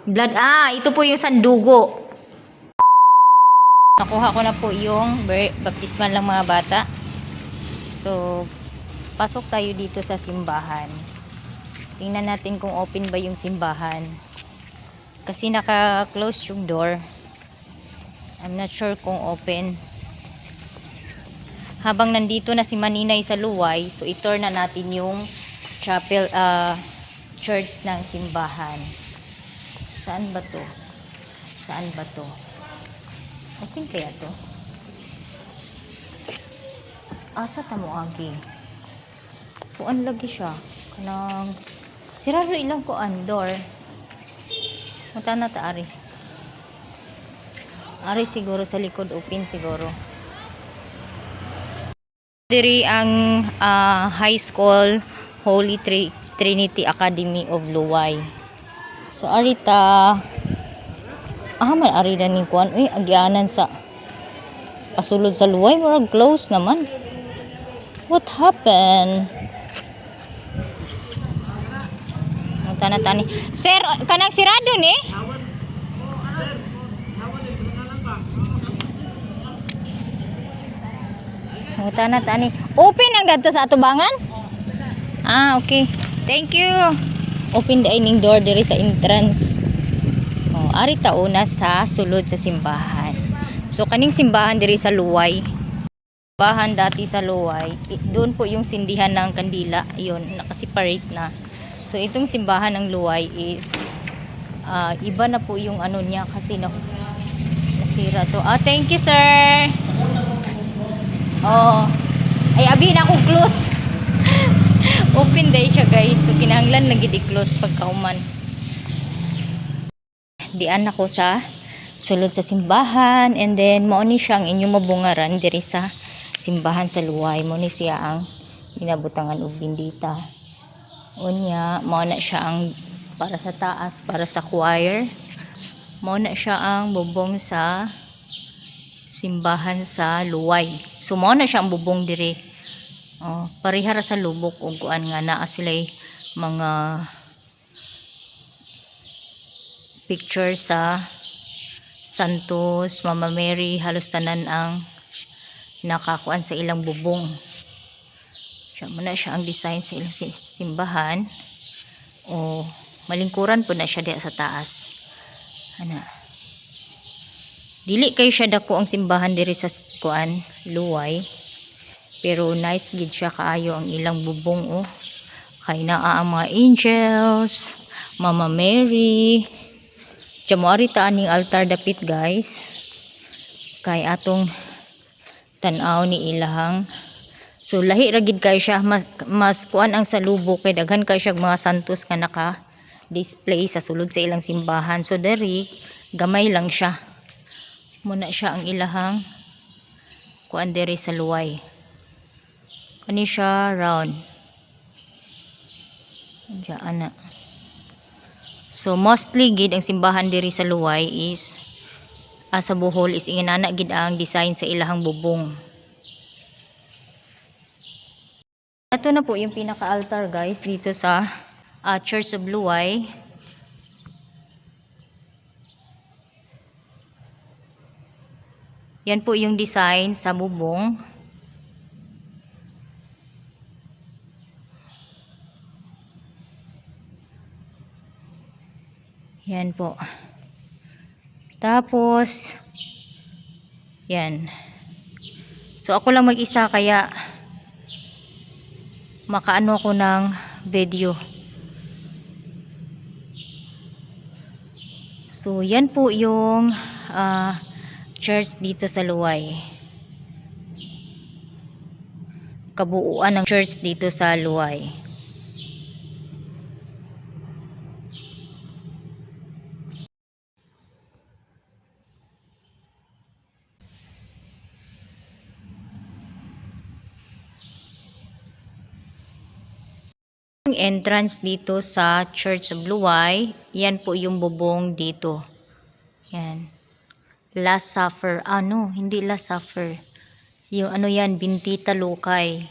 Blood, ito po yung sandugo. Nakuha ko na po yung baptismal ng mga bata. So, pasok tayo dito sa simbahan. Tingnan natin kung open ba yung simbahan. Kasi naka-close yung door. I'm not sure kung open. Habang nandito na si Maninay sa luway, so i-tour na natin yung chapel, church ng simbahan. Saan ba to? Saan ba to? Open kaya to? Asa tamo agi? Kuan lagi siya. Kanang siraro ilang kuan door. Mata na ta ari. Ari siguro sa likod open siguro. Diri ang high school Holy Trinity Academy of Luway. So arita man ari na ni kuan uy agyanan sa pasulod sa Luway murag close naman. What happened? Tani. Sir, kanang sirado ni? Tani. Open ang dadto sa atubangan? Okay. Thank you. Open the dining door diri sa entrance. Ari ta una sa sulod sa simbahan. So kaning simbahan diri sa Luway. Simbahan dati sa Luway, doon po yung sindihan ng kandila. Yun, naka-separate na. So itong simbahan ng Luway is iba na po yung ano niya kasi nasira to. Thank you sir. Ay abi na akong close. Open day siya guys. So kinahanglan na gid i-close pagkauman. Dian ako sa sulod sa simbahan and then mao ni siya ang inyong mabungaran diri sa simbahan sa Luway. Mao ni siya ang ginabutangan og bindita. Unya mao na siya ang para sa taas, para sa choir. Mao na siya ang bubong sa simbahan sa Luway. So mao na siya ang bubong diri. Parihara sa lubok ug kuan nga naa sila'y mga picture sa Santos, Mama Mary, halos tanan ang nakakuan sa ilang bubong. Siya muna siya ang design sa ilang simbahan. Malingkuran po na siya diha sa taas. Dili kay siya dako ang simbahan diri sa kuan Luway. Pero nice gid siya kaayo ang ilang bubong kay naa ang mga angels, Mama Mary. Jamuari ta aning altar dapit guys. Kay atong tan-aw ni ilahang. So lahi ra gid kay siya mas kuan ang salubok kay daghan kay siya mga santos nga naka display sa sulod sa ilang simbahan. So diri gamay lang siya. Muna siya ang ilahang kuan diri sa Luway. Kani siya round. Diyan na. So mostly gid ang simbahan diri sa Luway is sa Bohol is inana gid ang design sa ilahang bubong. Ito na po yung pinaka-altar guys dito sa Church of Luway. Yan po yung design sa bubong. Yan po. Tapos yan. So ako lang mag-isa kaya makaano ako ng video. So yan po yung church dito sa Luway. Kabuuan ng church dito sa Luway. Entrance dito sa Church of Luway, yan po yung bubong dito. Yan. Last Supper. Hindi Last Supper. Yung yan, Bintita Lukay.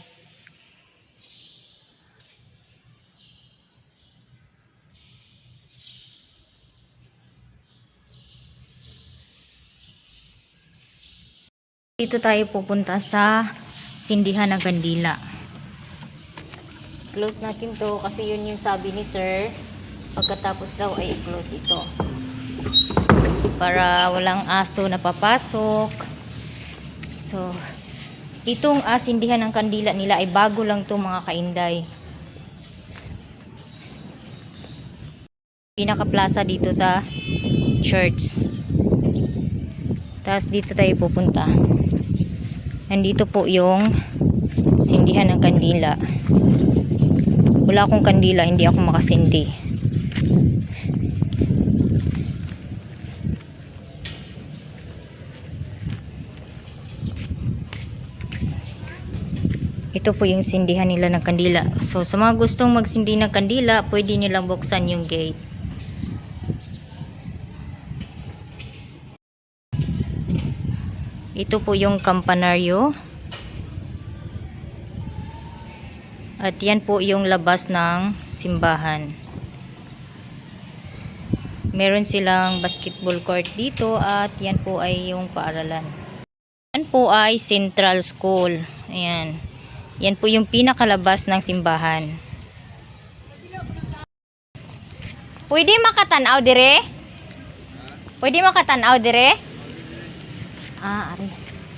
dito tayo pupunta sa sindihan ng kandila. Close natin to kasi yun yung sabi ni sir. Pagkatapos daw ay i-close ito. Para walang aso na papasok. So, itong sindihan ng kandila nila ay bago lang to mga kainday. Pinaka-plaza dito sa church. Tapos dito tayo pupunta. Nandito po yung sindihan ng kandila. Wala akong kandila, hindi ako makasindi. Ito po yung sindihan nila ng kandila. So, sa mga gustong magsindi ng kandila, pwede nilang buksan yung gate. Ito po yung kampanaryo. At yan po yung labas ng simbahan. Meron silang basketball court dito at yan po ay yung paaralan. Yan po ay Central School. Ayan. Yan po yung pinakalabas ng simbahan. Pwede makatanaw dire? Pwede makatanaw dire?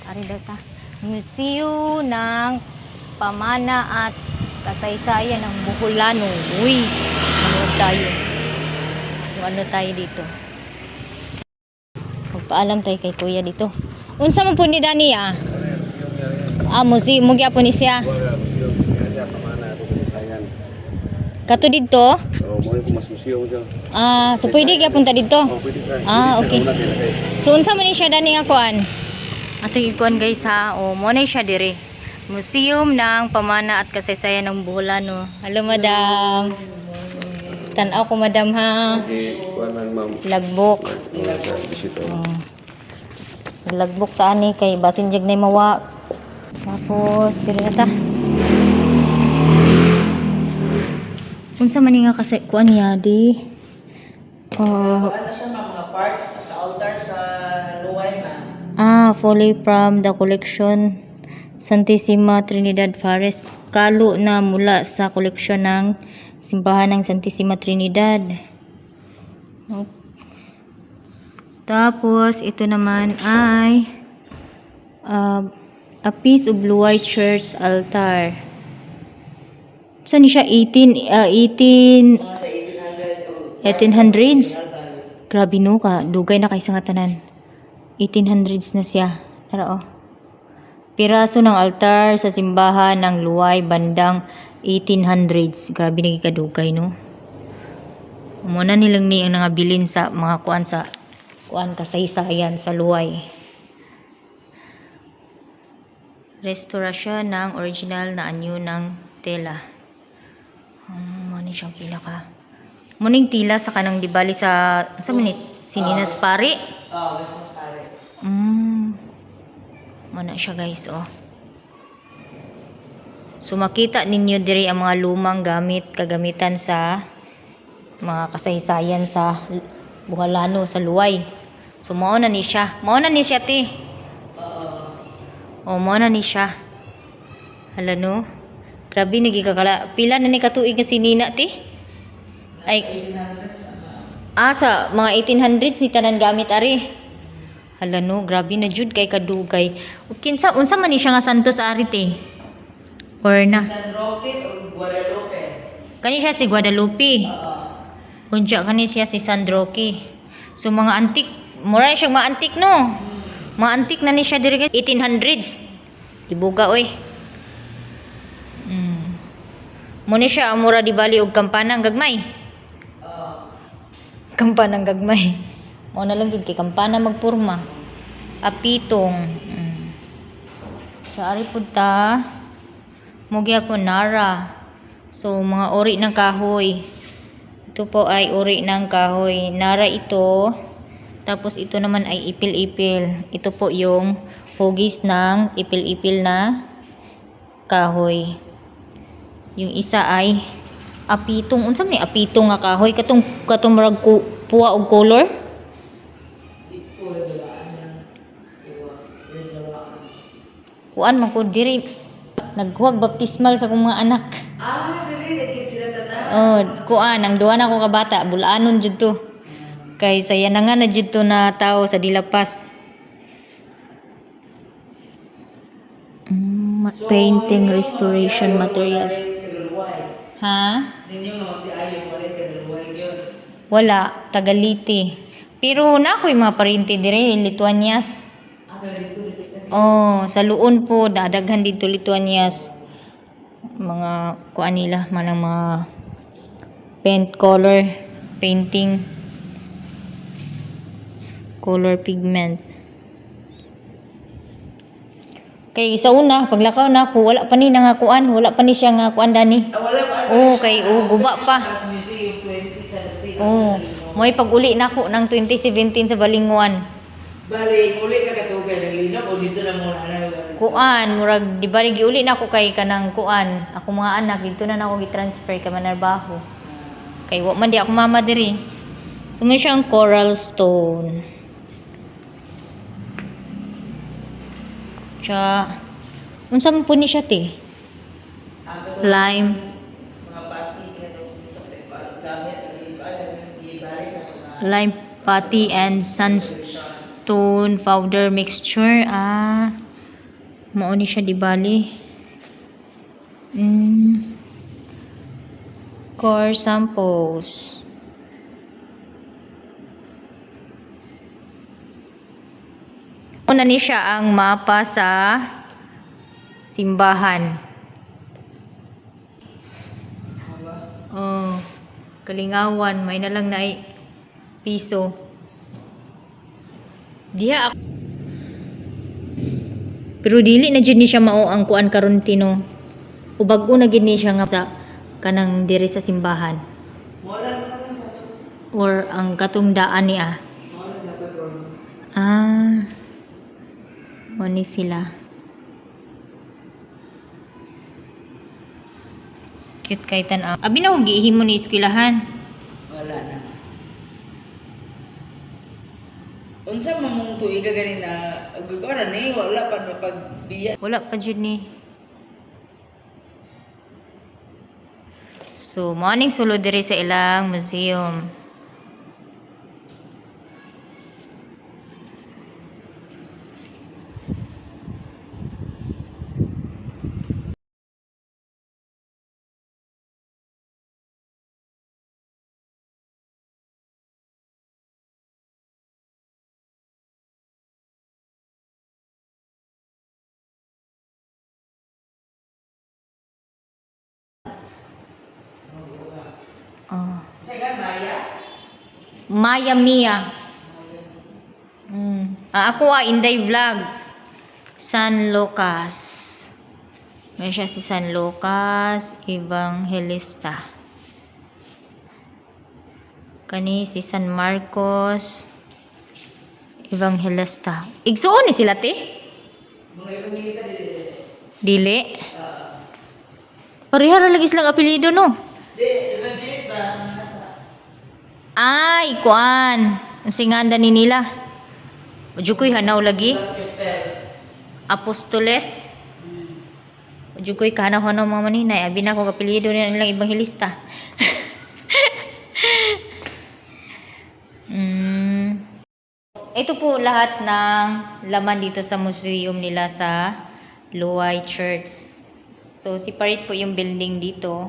Ari daw ta. Museo ng Pamana at Kasaysayan ng Buholano. Uy, ano tayo dito? Magpaalam tayo kay kuya dito. Unsa man po ni Dani museo mo gyapon ni siya. Kato dito? So pwede gyapon ta dito. Okay. So unsa man ni siya Dani nga kuan? Ato ikuan guys mo na siya dire. Museum ng Pamana at Kasaysayan ng Buholano. Hello, madam. Tanaw ko, madam, ha? Lagbok. Lagbok ta ani kay basin jag nay mawa. Tapos diri na ta. Unsa man nga kasi kuan niya di? Ano siya mga parts sa altar sa Luway man. Fully from the collection Santissima Trinidad Forest. Kalo na mula sa koleksyon ng simbahan ng Santissima Trinidad. Tapos ito naman ay a piece of Luway Church altar. Saan siya? 1800s. Grabe no ka. Dugay na kay sa tanan. 1800s na siya. Tara Piraso ng altar sa simbahan ng Luway bandang 1800s. Grabe na kadugay no. Muna nilang ni ang nangabilin sa mga kuan kasaysayan sa Luway. Restorasyon ng original na anyo ng tela. Muna siyang pinaka. Muning tila sa kanang dibali sa Sininas Pari. Business Pari. Mana siya guys So makita ninyo diri ang mga lumang kagamitan sa mga kasaysayan sa Buholano sa Luway. So mao na ni siya ti. Mao na ni siya. Hala no. Grabe nagikakala. Pila na ni katuig nga sinina ti? Ay sa mga 1800s ni tanan gamit ari. Hala no, grabe na jud kay kadugay. Unsa man ni siya nga santos arite? Or na? San Roque o Guadalupe? Kani siya si Guadalupe. Unja kani siya si San Roque. So mga antik, mura siya mga antik no. Mga antik na ni siya diri 1800s. Ibuga oy. Mo ni siya mura di bali og kampanang gagmay. Kampanang gagmay. O na lang gid kay kampana magpurma. Apitong. So ari pud ta. Mugya po nara. So mga ori ng kahoy. Ito po ay ori ng kahoy. Nara ito. Tapos ito naman ay ipil-ipil. Ito po yung hugis ng ipil-ipil na kahoy. Yung isa ay apitong. Unsa man ni apitong nga kahoy? Katong murag puwa og color? kuan man ko diri naghuwag baptismal sa akong mga anak. Dili, nagkip sila tanan. Oh, kuan ang duha na ko ka bata, bulanon jud to. Kay saya na nga na jud to na tao sa Dilapas. Painting restoration materials. Ha? Ninyo nga magdiayo mo rin kagaluway yun. Wala, Tagalite. Pero na ako'y mga parinti dire, Lituanias. Oh, sa luon po, dadaghan dito Lituanias. Mga kuan nila, manang mga paint color, painting, color pigment. Kay sa una, paglakaw na ako, wala pa ni nga kuan, wala pa ni siya nga kuan dani. Wala pa. Oh, kay guba pa. Sa museum 2017. Oh, mo'y pag-uli na ako ng 2017 sa Balingwan. Bali, uli ka katugay ng linaw o dito na muna na Kuan, murag di ba giuli na ako kay kanang kuan. Ako mga anak dito na ako gi-transfer kay Manarbaho. Kay wa man di ako mama diri. So may siyang coral stone. Siya unsa man po ni siya te? Lime. Mga pati gamit Lime putty and sandstone powder mixture. Mao ni siya di bali. Core samples. Una ni siya ang mapa sa simbahan. Oh, Kalingawan, may na lang na piso. Diha ako. Pero dili na jud ni siya mao ang kuan karon tino. Ubag-o na gid ni siya nga sa kanang diri sa simbahan. Or ang katong daan niya. Mani sila. Cute kay tan-aw. Abi na og gihimo ni eskwelahan. Wala na. Unsa man mong tuiga gani na gugora ni wala pa na pagbiya. Wala pa jud ni. So, morning sulod diri sa ilang museum. Sige, Maya. Maya Mia. Ako Inday Vlog. San Lucas. May siya si San Lucas Evangelista. Kani si San Marcos Evangelista. Igsuon ni sila te? Mga evangelista Dili. Parihara lagi silang apelyido no. evangelista. Ay, kuan. Ang singanda ni nila. Ujukoy hanaw lagi. Apostoles. Ujukoy kahanaw-hanaw mga maninay. Abi na ako kapilido nilang ebanghilista. Ito po lahat ng laman dito sa museum nila sa Luay Church. So, separate po yung building dito.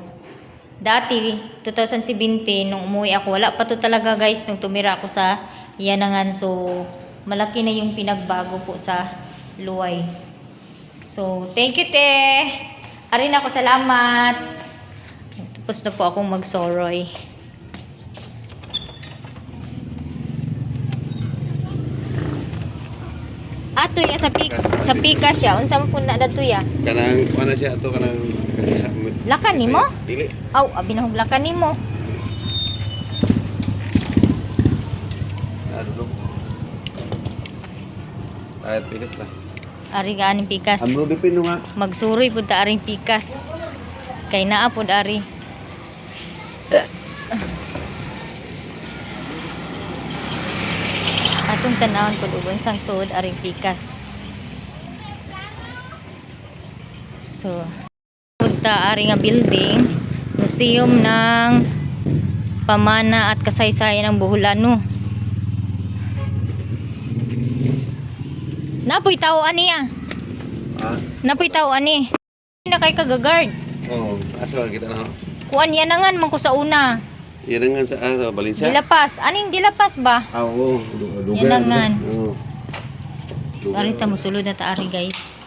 Dati, 2017, nung umuwi ako, wala pa to talaga guys, nung tumira ako sa Yanangan. So, malaki na yung pinagbago po sa Luay. So, thank you te! Arin ako, salamat! Tapos na po akong magsoroy. Ato ya sa pika siya. Unsa man pud na dato ya? Kanang mana siya ato kanang Lakan nimo? Dili. Aw, abi na lakan nimo. Duduk. Ayat pikas ta. Ari ganing pikas. Amro dipin nga. Magsuroy pud ta aring pikas. Kay naa pud ari. Atong tanawon pud ug unsang suod aring pikas. So, punta ari nga building, museum ng pamana at kasaysayan ng Buholano. Napoy tao ani ah. Ha? Napoy tao ani. Na kay kagagard. Oo. Asa kita na. Kuan yan nangan man ko sa una. Yan nga sa Valencia. Dilapas. Aning dilapas ba? Ah, oo. Yan nangan. Oo. Sorry ta musulod na ta ari guys.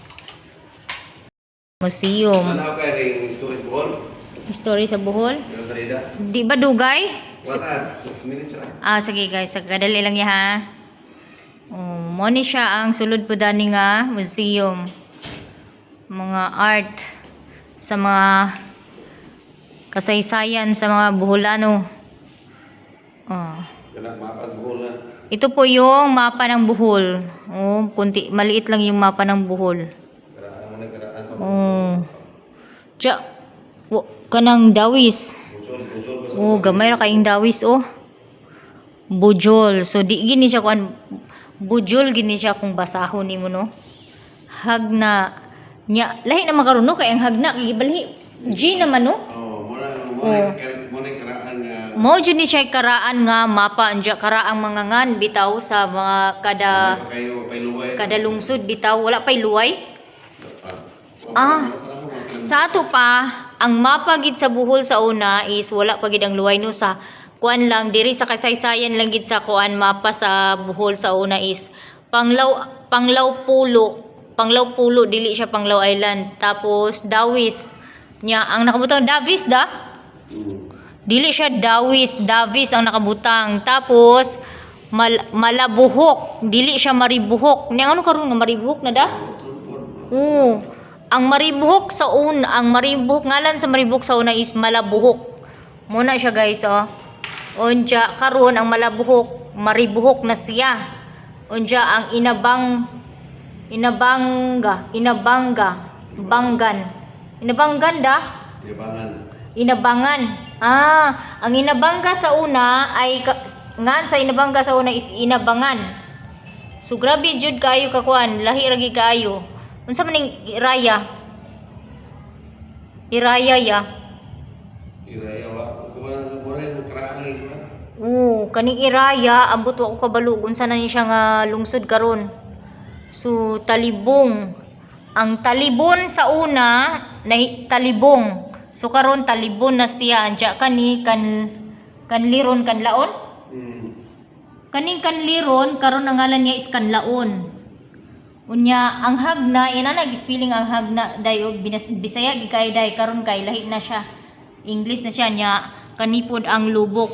Museum. Ano ka ning story ball? History sa Bohol. Yung salida. Di ba dugay? Wala. 6 minutes ra. Sige guys, kadali lang ya ha. Mo ni siya ang sulod po dani nga museum. Mga art sa mga kasaysayan sa mga Buholano. Kana mapagbuhol na. Ito po yung mapa ng Bohol. Kunti, maliit lang yung mapa ng Bohol. Karaan mo na karaan. Diya, kanang dawis. Bujol. Gamay ra kaing dawis Bujol. So di gini siya kuan bujol gini siya kung basahon nimo no. Hagna nya lahi na makaruno kay ang hagna kay gibalhi G naman no. Muna karaan nga. Mo jud ni siya karaan nga mapa anja karaang mga ngan bitaw sa mga Kayo pailuway. kada lungsod bitaw wala pay luway. Sa ato pa ang mapa gid sa Bohol sa una is wala pa gid ang luway no sa kuan lang diri sa kasaysayan lang gid sa kuan mapa sa Bohol sa una is Panglao Pulo dili siya Panglao Island tapos Dawis nya ang nakabutang Davis da dili siya Davis ang nakabutang tapos Malabuhok dili siya Maribuhok nya ano karon nga Maribuhok na da ang Maribuhok sa una ang Maribuhok ngalan sa Maribuhok sa una is Malabuhok muna siya guys unja karon ang Maribuhok na siya unja ang Inabangan da Inabangan ang Inabanga sa una ay ngan sa Inabanga sa una is Inabangan so grabe jud kayo kakuan lahi ra gid kaayo unsa man ning Iraya ya Iraya wa kuan karaan lagi ba? Kaning Iraya abot wa ko kabalo unsa na ni siya nga lungsod karon so Talibong ang Talibon sa una na Talibong so karon Talibon na siya anja kanliron kanlaon kaning kanliron karon ang ngalan niya is Kanlaon unya ang hagna ina nag-spelling ang hagna dayo Bisaya gi kay day karon kay lahi na siya English na siya nya kanipod ang lubok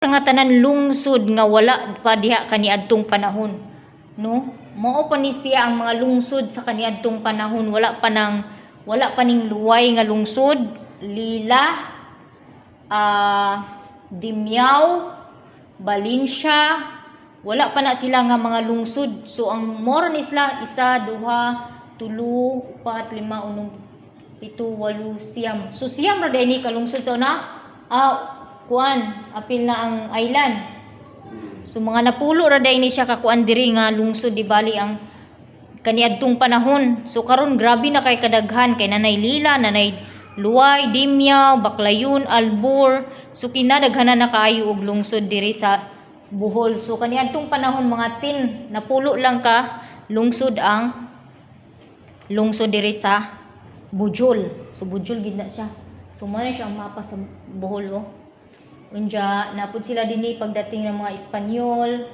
nga tanan lungsod nga wala pa diha kaniadtong panahon no mao pa ni siya ang mga lungsod sa kaniadtong panahon wala pa ning luway nga lungsod Lila Dimyao Valencia wala pa na sila nga mga lungsod so ang more ni sila 1 2 3 4 5 6 7 8 9 10 so siyam ra day ni kalungsod sa una kuan apil na ang island so mga napulo ra day ni siya kakuan diri nga lungsod di bali ang kaniadtong panahon so karon grabe na kay kadaghan kay nanay Lila nanay Luway Dimyao Baclayon Albor so kinadaghanan na kaayo og lungsod diri sa Bohol so kaniadtong panahon mga 10 napulo lang ka lungsod ang lungsod diri sa Bujol so Bujol gid na siya so mo na siya ang mapa sa Bohol unja napud sila dinhi pagdating ng mga Espanyol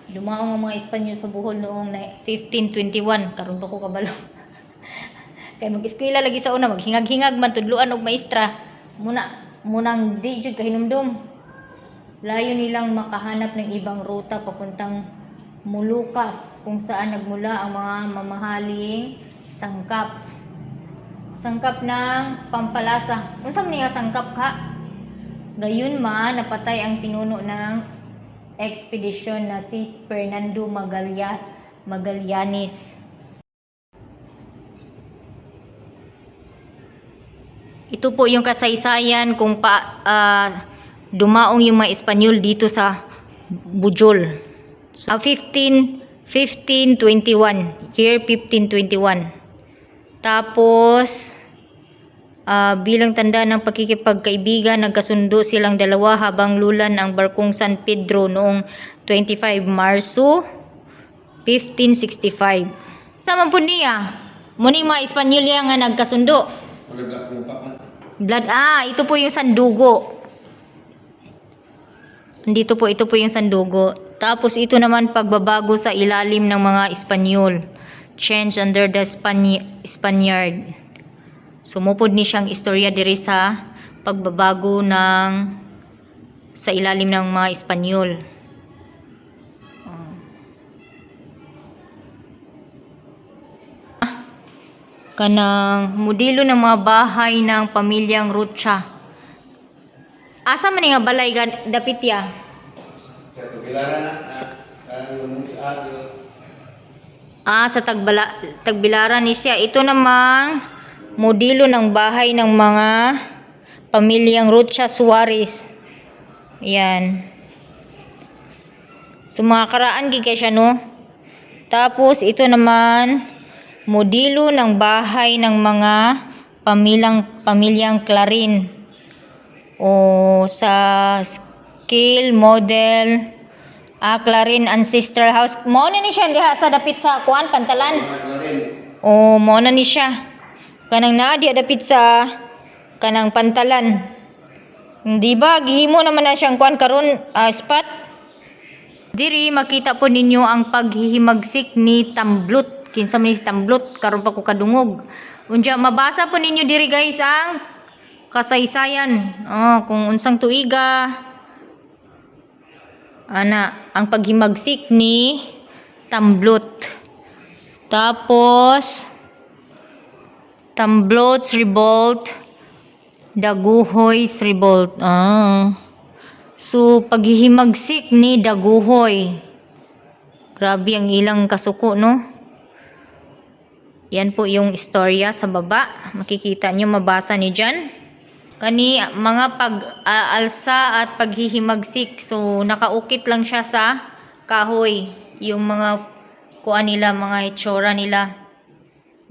dumaong ang mga Espanyol sa Bohol noong 1521 karon ko kabalo kay mag-eskwela lagi sa una maghingag-hingag man tudloan og maestra munang di jud kahinumdum layo nilang makahanap ng ibang ruta papuntang Molucas kung saan nagmula ang mga mamahaling sangkap ng Pampalasa unsa man niya sangkap ka gayon man napatay ang pinuno ng ekspedisyon na si Fernando Magallanes. Ito po yung kasaysayan kung dumaong yung mga Espanyol dito sa Bujol. So, 1521, year 1521. Tapos, bilang tanda ng pakikipagkaibigan, nagkasundo silang dalawa habang lulan ang barkong San Pedro noong 25 Marso 1565. Tama po niya. Muni mga Espanyol yan nga nagkasundo. Wala black ko pa man. Blood, ito po yung sandugo. Dito po, ito po yung sandugo. Tapos ito naman pagbabago sa ilalim ng mga Espanyol. Change under the Spaniard. Sumupod ni siyang istorya diri sa pagbabago sa ilalim ng mga Espanyol. Kanang modelo ng mga bahay ng pamilyang Rocha. Asa man nga balay dapit ya? Sa tugilaran na. Sa Tagbilaran ni siya. Ito namang modelo ng bahay ng mga pamilyang Rocha Suarez. Yan. So mga karaan gigay siya no. Tapos ito naman modelo ng bahay ng mga pamilyang Clarin. O sa scale model Clarin Ancestral House. Mao na ni siya diha sa dapit sa kuan Pantalan. O mao na ni siya. Kanang naa diha dapit sa kanang Pantalan. Di ba gihimo naman na siyang kuan karon spot. Diri makita po ninyo ang paghihimagsik ni Tamblot. Kinsa man ni Tamblot karon pa ko kadungog. Unya mabasa po ninyo diri guys ang kasaysayan. Kung unsang tuiga ang paghimagsik ni Tamblot. Tapos Tamblot's Revolt, Daguhoy's Revolt. So paghihimagsik ni Daguhoy. Grabe ang ilang kasuko no. Yan po yung istorya sa baba. Makikita nyo, mabasa ni dyan. Kani mga pag-alsa at paghihimagsik. So nakaukit lang siya sa kahoy. Yung mga kuan nila, mga hitsura nila.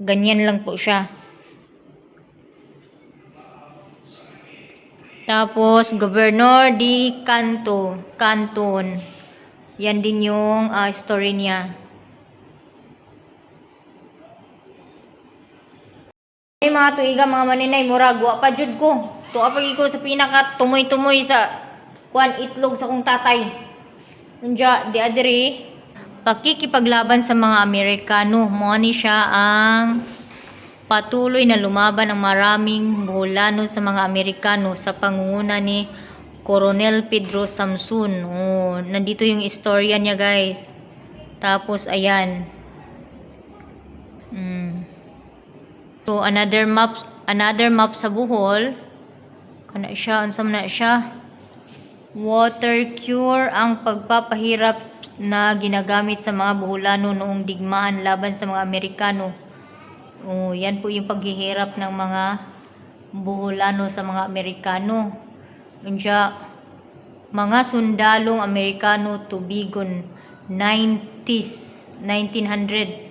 Ganyan lang po siya. Tapos Gobernador de Canton. Yan din yung story niya. Mga tuiga mga maninay murag wa pa jud ko. Tuwa pag ko sa pinaka tumoy-tumoy sa kuan itlog sa kong tatay. Unya di adiri pakikipaglaban sa mga Amerikano. Mo ni siya ang patuloy na lumaban ng maraming Boholano sa mga Amerikano sa pangunguna ni Coronel Pedro Samson. Nandito yung istorya niya guys. Tapos ayan. So another map sa Bohol. Kana siya, unsam na siya. Water cure ang pagpapahirap na ginagamit sa mga Boholano noong digmaan laban sa mga Amerikano. Yan po yung paghihirap ng mga Boholano sa mga Amerikano. Unya mga sundalong Amerikano tubigon 1900.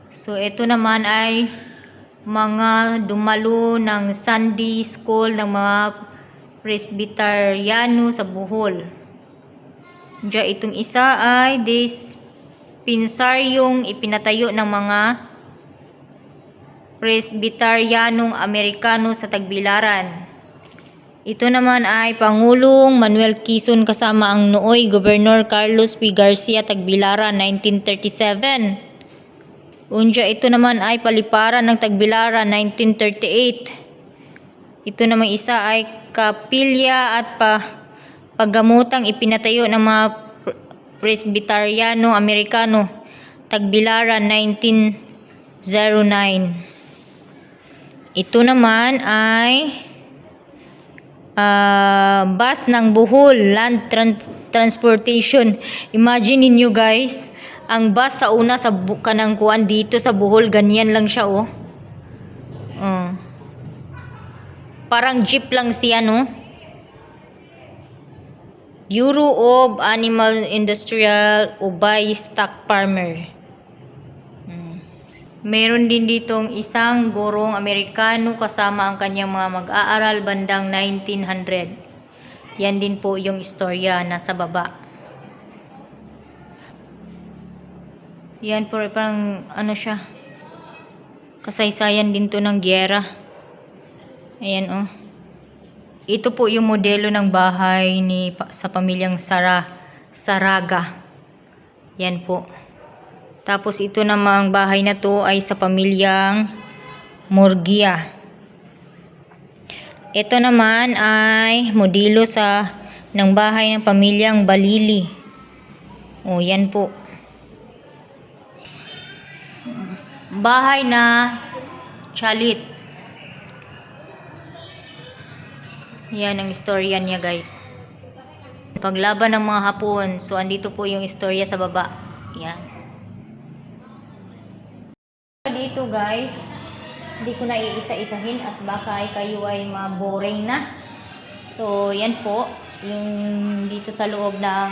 So, ito naman ay mga dumalo ng Sunday School ng mga Presbyteriano sa Bohol. Diyan itong isa ay dispensaryong ipinatayo ng mga Presbyterianong Amerikano sa Tagbilaran. Ito naman ay Pangulong Manuel Quezon kasama ang nooy Gobernador Carlos P. Garcia Tagbilaran 1937. Unya ito naman ay Paliparan ng Tagbilaran 1938. Ito namang isa ay kapilya at paggamutang ipinatayo ng mga Presbyterianong Amerikano Tagbilaran 1909. Ito naman ay bus ng Bohol Land Transportation. Imagine niyo guys, ang bus sa una sa kanang kuan dito sa Bohol, ganyan lang siya parang jeep lang siya no. Bureau of Animal Industrial Ubay Stock Farmer. Meron din ditong isang gurong Amerikano kasama ang kanyang mga mag-aaral bandang 1900. Yan din po yung istorya nasa baba. Yan po, parang ano siya. Kasaysayan din to ng giyera. Ayan oh. Ito po yung modelo ng bahay sa pamilyang Saraga. Yan po. Tapos ito namang bahay na to ay sa pamilyang Murgia. Ito naman ay modelo ng bahay ng pamilyang Balili. O yan po. Bahay na Chalit. Yan ang istorya niya guys. Paglaban ng mga Hapon. So andito po yung istorya sa baba. Yan. Dito guys, hindi ko na iisa-isahin at baka kayo ay maboring na. So yan po, yung dito sa loob ng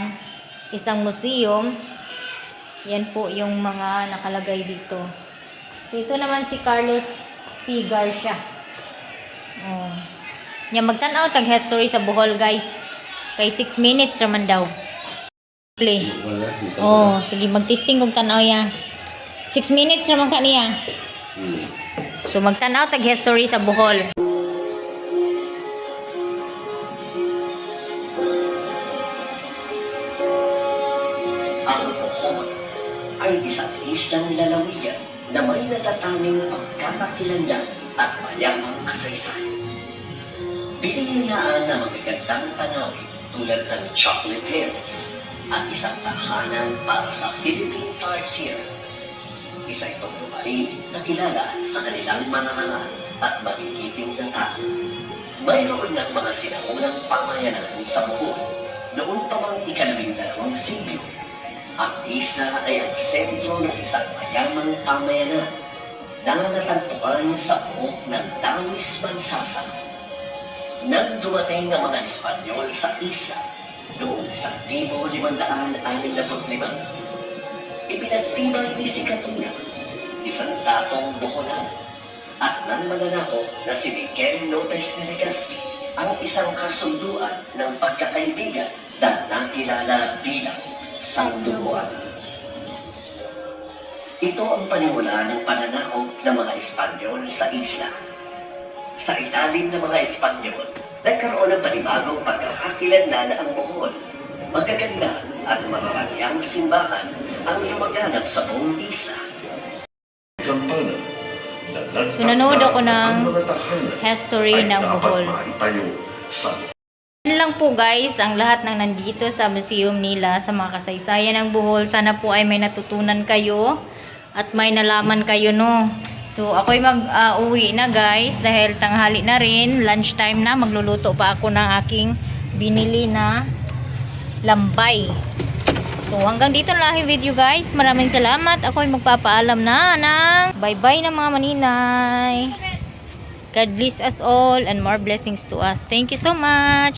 isang museum. Yan po yung mga nakalagay dito. So ito naman si Carlos P. Garcia. Yan, magtanaw tag history sa Bohol guys. Kay 6 minutes raman daw. Play. Oh, sige magtesting kung tanaw ya. 6 minutes naman kaniya. So magtanaw tag history sa Bohol. Ang Bohol ay isang islang lalawigan na may natataming pagkakakilanlan at mayamang kasaysayan. Binihayaan ng magagandang tanawin tulad ng Chocolate Hills at isang tahanan para sa Philippine Tarsier. Isa itong lupain na kilala sa kanilang mananangal at magigiting na tao. Mayroon ng mga sinaunang pamayanan sa Bohol noon pa mang ika-12 siglo. Ang isla ay ang sentro ng isang mayamang pamayanan na natagpuan sa buhok ng Dawis Mansasa. Nang dumating ang mga Espanyol sa isla noong 1565, ipinagtibay ni si Catuna, isang datong Boholan, at ng mananakop na si Miguel Notes de Legazpi, ang isang kasunduan ng pagkakaibigan na nakilala bilang Sangguniang. Ito ang panimula ng pananakop ng mga Espanyol sa isla. Sa ilalim ng mga Espanyol, nagkaroon ng panibagong pagkakakilanlan ang Bohol. Magaganda at mararanyang simbahan ang lumaganap sa buong isla. So nanood ako ng history ng Bohol. Yan lang po guys ang lahat ng nandito sa museum nila sa mga kasaysayan ng Bohol. Sana po ay may natutunan kayo at may nalaman kayo no. So ako'y mag-uwi na guys dahil tanghali na rin, lunchtime na, magluluto pa ako ng aking binili na lambay. So hanggang dito na lang yung video guys. Maraming salamat. Ako'y magpapaalam na ng bye-bye na mga maninay. God bless us all and more blessings to us. Thank you so much.